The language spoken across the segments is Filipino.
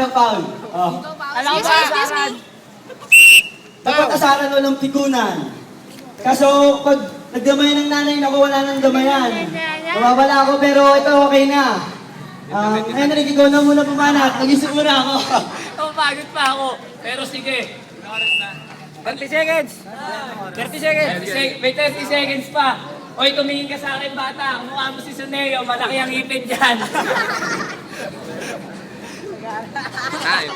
walang foul. Oh. Alam ko ba? Dapat asaran walang pikunan. Kaso pag nagdamay ng nanay, naku wala nang damayan. Mawawala ako pero ito okay na. Henrik, ikaw na muna pumanat. Nag-isip muna ako. Pagod pa ako. Pero sige. 30 seconds. 30 seconds. May 30 seconds pa. Oy, tumingin ka sa akin, bata. Mukha mo si Suneo. Malaki ang ipin dyan. Time.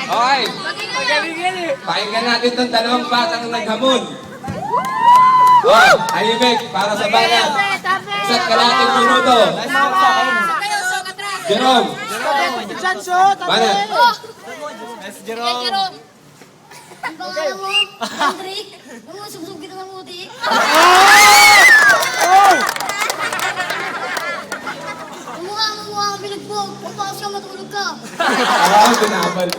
Okay. Pakinggan natin itong dalawang batang naghamon. Wow, Ayimik, para sa banat. Isa't kalating minuto. Jerome. Banat. Jerome. Ang pangalan mo, Hendrik. Sugsug kita ng muti. Mukha kang binugbog. Pagpakas ka, matulog ka. Binabal.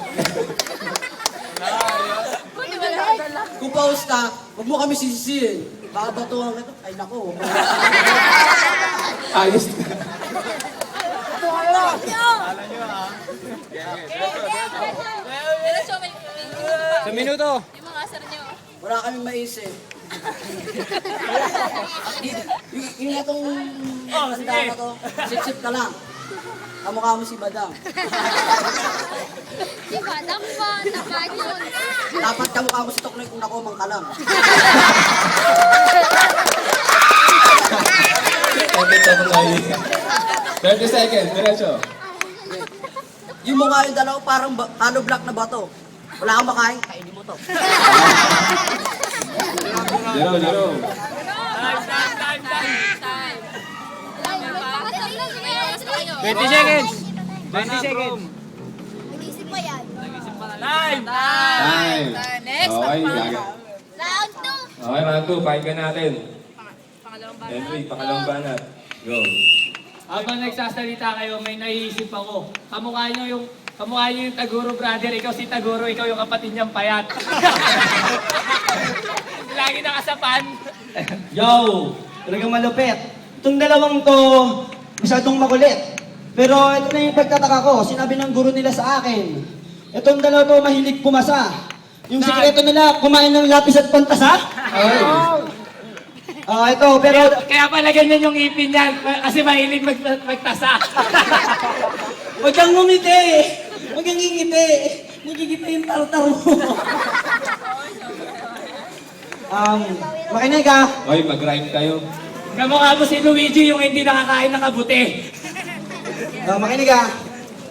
Kung paus ka, huwag mo kami sisisihin. Baka batuhan ka ito. Ay nako. Ayos na. Sa minuto. Wala kaming maisip. Yung itong tanda na to, sip-sip ka lang. Kamukha mo si Badang. Si Badang ba? Nakaan yun. Dapat kamukha mo si Toknoy kung nakomang ka lang. 30 seconds, diretso. Yung mukha yung dalaw parang hollow block na bato. Wala kang makain, kainin mo to. Jerome. Time. 20 seconds. 20 seconds. Nag-isip pa yan. Time. Next. Okay, gaga. Round 2. Okay, round 2, pakinggan natin. Henry, pangalawang banat. Go. Habang nagsasalita kayo, may naiisip ako. Kamukha nyo yung Taguro brother, ikaw si Taguro, ikaw yung kapatid niyang payat. Lagi nakasapan. Yo, talagang malupit. Itong dalawang to, masyadong makulit. Pero ito na yung pagtataka ko, sinabi ng guro nila sa akin. Itong dalawa to mahilig pumasa. Yung sikreto nila, kumain ng lapis at pantasa. Ito, pero... Kaya pala ganyan yung ipin niyan, kasi mahilig magtasa. Huwag kang ngumiti! Huwag kang ngingiti! Nagigiti yung tartar mo. Makinig ka. Okay, mag-rhyme kayo. Kamukha mo si Luigi yung hindi nakakain ng kabuti. Makinig ka.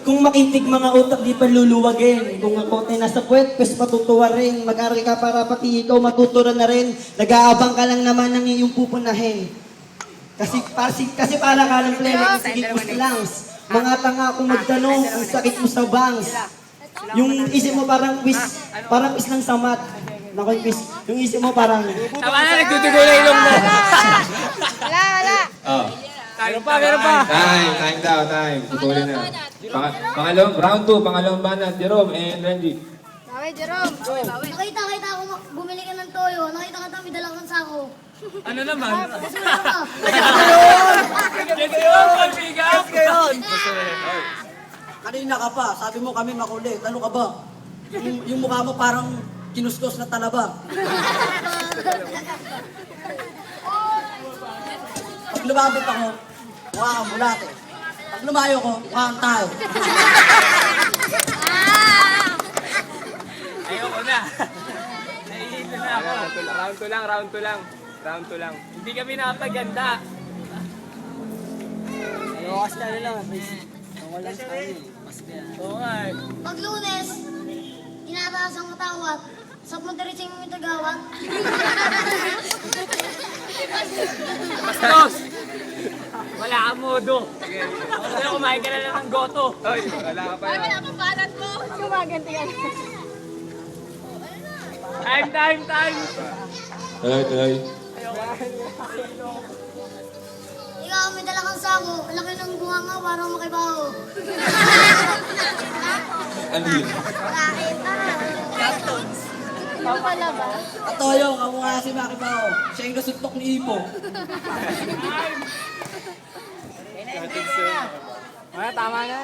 Kung makitig mga utak, di pa luluwagin. Kung ako tayo nasa puwet, pues matutuwa rin. Mag-aral ka para pati ikaw matutura na rin. Nag-aabang ka lang naman ng iyong pupunahin. Kasi para ka lang pleno, ang sakit mo sa lungs. Mga tanga kung magtanong, ang sakit mo sa bangs. Yung isip mo parang quiz ng samat. Naku, quiz. Yung isip mo parang... Tama na, nagtutugo na ilong mo. Wala. Oh. Meron pa. Time daw. Tutuloy na. Pangalawang, round 2, pangalawang banat. Jerome and Renji. Bawi, Jerome. Nakita ako bumili ka ng toyo. Nakita ka may dala kang sako. Ano naman? Basura ka. Ito yun, pagbigas. Kanina ka pa, sabi mo kami makulit. Ano ka ba? Yung mukha mo parang kinuskos na talaba. Pag lumabot ako, mukha kang bulate. Pag lumayo ko, mukha kang tao. Ayoko na. Naiihilo na ako. Round 2 lang. Hindi kami napaganda. Ayawas ka nila, please. Wala sa kanya. Oo nga eh. Pag Lunes, tinataas ang matawat. Sa puntarising mo yung tagawat. Bastos! Wala kang modo. Wala, kumain ka na lang ng goto. Wala ka pa yun. Napapalat mo. Gumaganti ka. Time. Tuloy. Ikaw, may dala kang sako. Laki ng bunga nga, parang makibaho. Ano yun? Ano pala ba? Katoyo, kamukha si Maki Bao. Siya yung nasuntok ni Ipo. Tama na.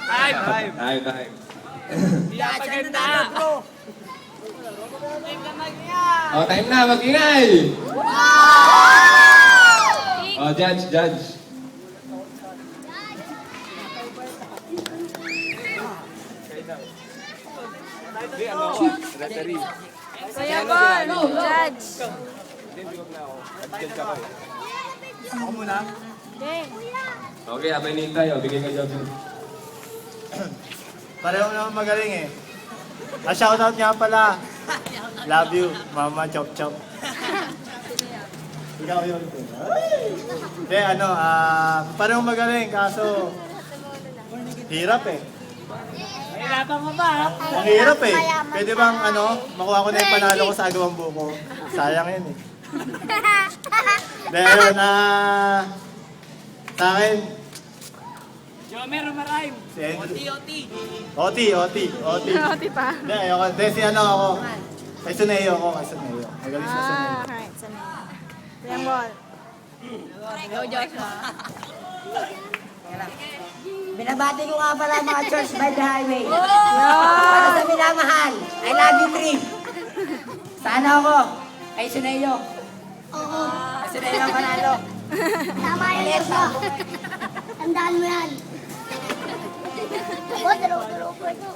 Time. Time. Hindi na paganda. Oh, time na, mag-ingay! Oh, judge. Kuya Bon, judge. Okay, habang hinihintay, bigay ka job. Pareho naman magaling eh. Shoutout nga pala. Love you, Mama Chop Chop. Ikaw yun. Hindi, pareho magaling, kaso hirap eh. Mahirapan mo ba? Ang hirap eh. Pwede bang makuha ko na yung panalo ko sa agawang buko? Sayang yun eh. Dahil sa akin, Jomer, marime. si Andrew. OT. Oti pa. Hindi, ayoko. Hindi, ako. Kay Suneo ako, Magaling sa Suneo. Alright, sanay. Kuya Bon. Binabati ko nga pala mga church by the highway. Para sa minamahal. I love you, Tree. Sana ako. Kay Suneo. Oo. Kay Suneo ang panalo. Tama yan, Erso. Tandaan mo yan. Oh, dalawa po ito.